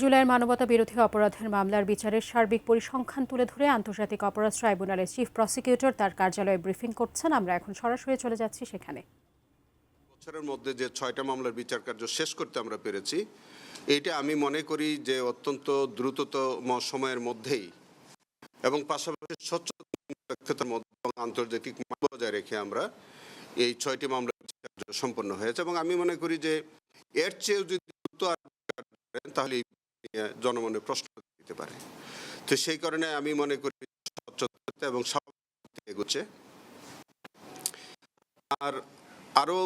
জুলাইয়ের মানবতা বিরোধী অপরাধের মামলার বিচারের সার্বিক পরিসংখ্যান তুলে ধরে আন্তর্জাতিক অপরাধ ট্রাইব্যুনালের চিফ প্রসিকিউটর তার কার্যালয়ে ব্রিফিং করছেন। আমরা এখন সরাসরি চলে যাচ্ছি সেখানে। বছরের মধ্যে যে ৬টা মামলার বিচার কার্য শেষ করতে আমরা পেরেছি, এইটা আমি মনে করি যে অত্যন্ত দ্রুততম সময়ের মধ্যেই এবং পাশাপাশি স্বচ্ছতার মধ্যে আন্তর্জাতিক মান বজায় রেখে আমরা এই ৬টি মামলার বিচার কার্য সম্পন্ন হয়েছে। এবং আমি মনে করি যে এর চেয়েও যদি দ্রুত করেন তাহলে জনমনে প্রশ্ন দিতে পারে। তো সেই কারণে আমি মনে করি স্বচ্ছতা এবং স্বাভাবিক এগোচ্ছে। আর আরো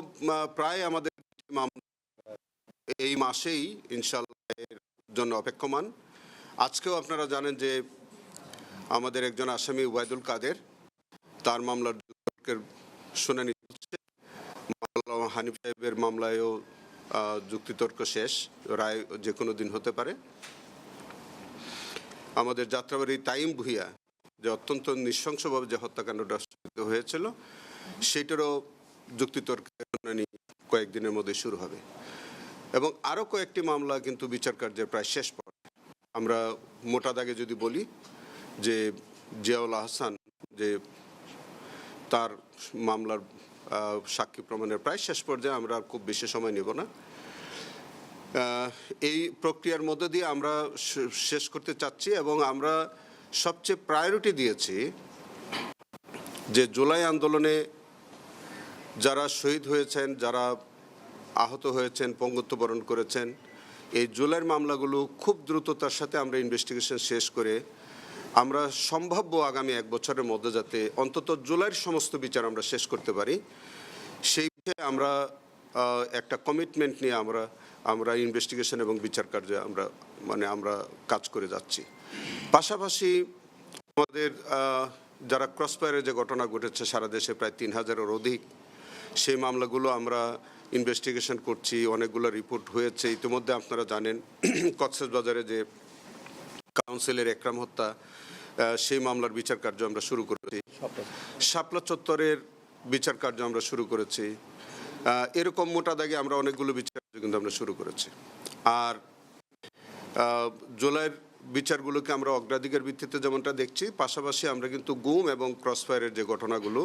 প্রায় আমাদের এই মাসেই ইনশাআল্লাহ এর জন্য অপেক্ষমান। আজকেও আপনারা জানেন যে আমাদের একজন আসামি ওবায়দুল কাদের, তার মামলার শুনানি হচ্ছে। হানিফ সাহেবের মামলায়ও যুক্তিতর্ক শেষ, রায় যে কোনো দিন হতে পারে। আমাদের যাত্রাবাড়ি তাইম ভুইয়া যে অত্যন্ত নৃশংসভাবে যে হত্যাকাণ্ডটা হয়েছিল, সেটারও যুক্তিতর্কের শুনানি কয়েকদিনের মধ্যে শুরু হবে। এবং আরও কয়েকটি মামলা কিন্তু বিচার কার্যের প্রায় শেষ পর্যায়ে। আমরা মোটা দাগে যদি বলি যে জিয়াউল আহসান, যে তার মামলার সাক্ষী প্রমাণের প্রায় শেষ পর্যায়ে, আমরা খুব বেশি সময় নেব না। এই প্রক্রিয়ার মধ্যে দিয়ে আমরা শেষ করতে চাচ্ছি এবং আমরা সবচেয়ে প্রায়োরিটি দিয়েছি যে জুলাই আন্দোলনে যারা শহীদ হয়েছেন, যারা আহত হয়েছেন, পঙ্গুত্ব বরণ করেছেন, এই জুলাইয়ের মামলাগুলো খুব দ্রুততার সাথে আমরা ইনভেস্টিগেশন শেষ করে আমরা সম্ভাব্য আগামী 1 বছরের মধ্যে যাতে অন্তত জুলাইয়ের সমস্ত বিচার আমরা শেষ করতে পারি, সেই বিষয়ে আমরা একটা কমিটমেন্ট নিয়ে আমরা ইনভেস্টিগেশন এবং বিচার কার্যে আমরা কাজ করে যাচ্ছি। পাশাপাশি আমাদের যারা ক্রসফায়ারের যে ঘটনা ঘটেছে সারা দেশে প্রায় 3000-এর অধিক, সেই মামলাগুলো আমরা ইনভেস্টিগেশন করছি। অনেকগুলো রিপোর্ট হয়েছে ইতিমধ্যে। আপনারা জানেন কক্সবাজারে যে কাউন্সিলের একরাম হত্যা, সেই মামলার বিচার কার্য আমরা শুরু করেছি। শাপলা চত্বরের বিচার কার্য আমরা শুরু করেছি। এরকম মোটা দাগে আমরা অনেকগুলো বিচার কার্য কিন্তু আমরা শুরু করেছি। আর জুলাইয়ের বিচারগুলোকে আমরা অগ্রাধিকার ভিত্তিতে যেমনটা দেখছি, পাশাপাশি আমরা কিন্তু গুম এবং ক্রসফায়ারের যে ঘটনাগুলো,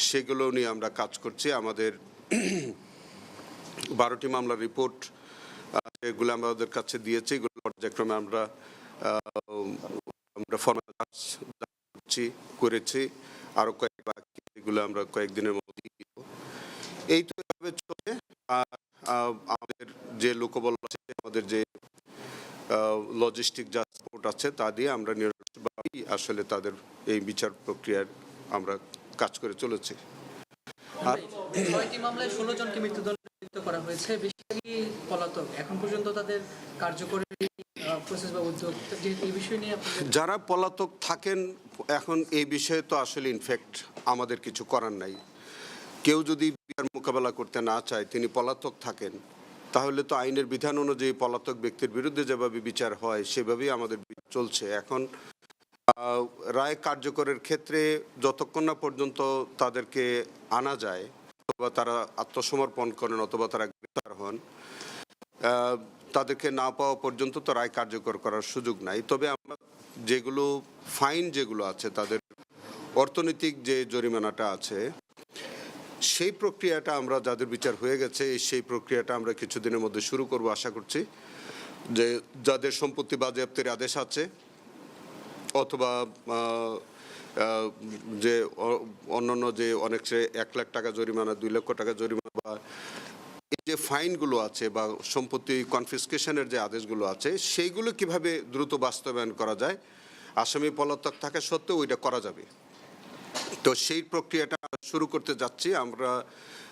সেগুলো নিয়ে আমরা কাজ করছি। আমাদের 12টি মামলার রিপোর্ট এগুলো আমাদের কাছে দিয়েছি। এগুলো পর্যায়ক্রমে আমরা করেছি। আরো এগুলো আমরা কয়েকদিনের মধ্যে এই তো চলে। আর আমাদের যে লোকবল আছে, আমাদের যে লজিস্টিক যা সাপোর্ট আছে, তা দিয়ে আমরা আসলে তাদের এই বিচার প্রক্রিয়ার আমরা কাজ করে চলেছি। আর ৬টি মামলায় 16 জনকে মৃত্যুদণ্ড করা হয়েছে, বেশিরভাগই পলাতক। এখন পর্যন্ত তাদের কার্যকরী প্রসেস বা উদ্যোগ এই বিষয় নিয়ে যারা পলাতক থাকেন, এখন এই বিষয়ে তো আসলে ইনফ্যাক্ট আমাদের কিছু করার নাই। কেউ যদি মোকাবেলা করতে না চায়, তিনি পলাতক থাকেন, তাহলে তো আইনের বিধান অনুযায়ী পলাতক ব্যক্তির বিরুদ্ধে যেভাবে বিচার হয় সেভাবেই আমাদের চলছে। এখন রায় কার্যকরের ক্ষেত্রে যতক্ষণ না পর্যন্ত তাদেরকে আনা যায়, অথবা তারা আত্মসমর্পণ করেন, অথবা তারা গ্রেপ্তার হন, তাদেরকে না পাওয়া পর্যন্ত তো রায় কার্যকর করার সুযোগ নাই। তবে আমরা যেগুলো ফাইন যেগুলো আছে, তাদের অর্থনৈতিক যে জরিমানাটা আছে, সেই প্রক্রিয়াটা আমরা, যাদের বিচার হয়ে গেছে, সেই প্রক্রিয়াটা আমরা কিছুদিনের মধ্যে শুরু করব আশা করছি। যে যাদের সম্পত্তি বাজেয়াপ্তের আদেশ আছে, অথবা যে অন্যান্য যে অনেক 1 লাখ টাকা জরিমানা, 2 লক্ষ টাকা জরিমানা, বা এই যে ফাইনগুলো আছে বা সম্পত্তি কনফিসকেশনের যে আদেশগুলো আছে, সেইগুলো কিভাবে দ্রুত বাস্তবায়ন করা যায়, আসামি পলাতক থাকা সত্ত্বেও ওইটা করা যাবে। তো সেই প্রক্রিয়াটা শুরু করতে যাচ্ছি আমরা।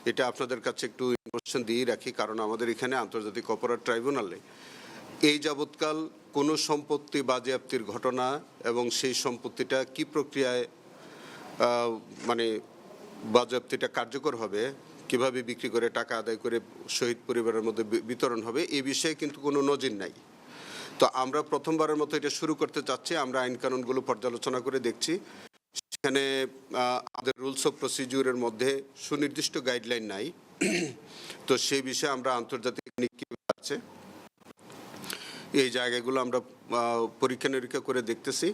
এটা আপনাদের কাছে একটু ইনফরমেশন দিয়ে রাখি, কারণ আমাদের এখানে আন্তর্জাতিক অপরাধ ট্রাইব্যুনালে এই যাবৎকাল কোনো সম্পত্তি বাজেয়াপ্তির ঘটনা এবং সেই সম্পত্তিটা কি প্রক্রিয়ায় বাজেয়াপ্তিটা কার্যকর হবে, কিভাবে বিক্রি করে টাকা আদায় করে শহীদ পরিবারের মধ্যে বিতরণ হবে, এই বিষয়ে কিন্তু কোনো নজির নাই। তো আমরা প্রথমবারের মতো এটা শুরু করতে চাচ্ছি। আমরা আইন কানুনগুলো পর্যালোচনা করে দেখছি, সেখানে আমাদের রুলস অফ প্রসিডিউরের মধ্যে সুনির্দিষ্ট গাইডলাইন নাই। তো সেই বিষয়ে আমরা আন্তর্জাতিক আছে এই জায়গাগুলো আমরা পরীক্ষা নিরীক্ষা করে দেখতেছি।